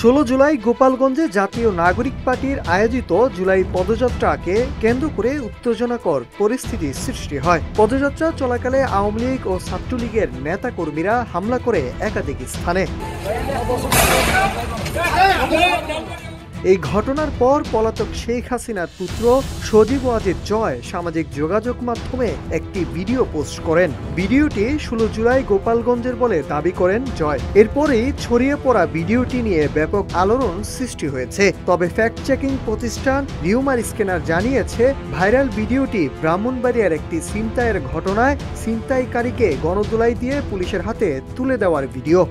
16 জুলাই গোপালগঞ্জে জাতীয় নাগরিক পার্টির আয়োজিত জুলাই পদযাত্রাকে কেন্দ্র করে উত্তেজনাকর পরিস্থিতি সৃষ্টি হয়। পদযাত্রা চলাকালে আওয়ামী লীগ ও ছাত্রলীগের নেতাকর্মীরা হামলা করে একাধিক স্থানে। এই ঘটনার পর পলাতক শেখ হাসিনার পুত্র সজীব ওয়াজেদ জয় সামাজিক যোগাযোগ মাধ্যমে একটি ভিডিও পোস্ট করেন। ভিডিওটি 16 জুলাই গোপালগঞ্জের বলে দাবি করেন জয়। এরপরেই ছড়িয়ে পড়া ভিডিওটি নিয়ে ব্যাপক আলোড়ন সৃষ্টি হয়েছে। তবে ফ্যাক্ট চেকিং প্রতিষ্ঠান রিউমার স্ক্যানার জানিয়েছে, ভাইরাল ভিডিওটি ব্রাহ্মণবাড়িয়ার একটি ছিনতাইয়ের ঘটনায় ছিনতাইকারীকে গণধোলাই দিয়ে পুলিশের হাতে তুলে দেওয়ার ভিডিও।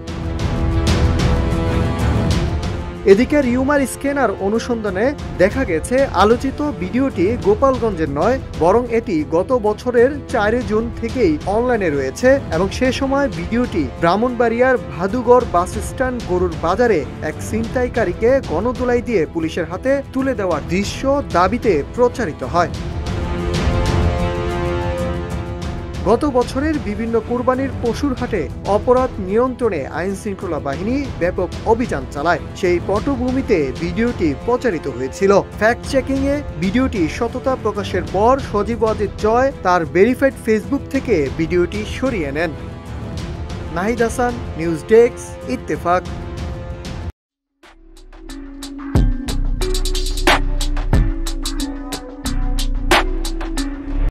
এদিকে রিউমার স্ক্যানার অনুসন্ধানে দেখা গেছে, আলোচিত ভিডিওটি গোপালগঞ্জের নয়, বরং এটি গত বছরের 4 জুন থেকেই অনলাইনে রয়েছে এবং সে সময় ভিডিওটি ব্রাহ্মণবাড়িয়ার ভাদুগড় বাস স্ট্যান্ড গরুর বাজারে এক ছিনতাইকারীকে গণধোলাই দিয়ে পুলিশের হাতে তুলে দেওয়ার দৃশ্য দাবিতে প্রচারিত হয়। গত বছরের বিভিন্ন কুরবানির পশুর হাটে অপরাধ নিয়ন্ত্রণে আইন শৃঙ্খলা বাহিনী ব্যাপক অভিযান চালায়। সেই পটভূমিতে ভিডিওটি প্রচারিত হয়েছিল। ফ্যাক্ট চেকিং এ ভিডিওটি সততা প্রকাশের পর সজীব ওয়াজেদ জয় তার ভেরিফাইড ফেসবুক থেকে ভিডিওটি সরিয়ে নেন। Nahid Hasan, news desk, Ittefaq.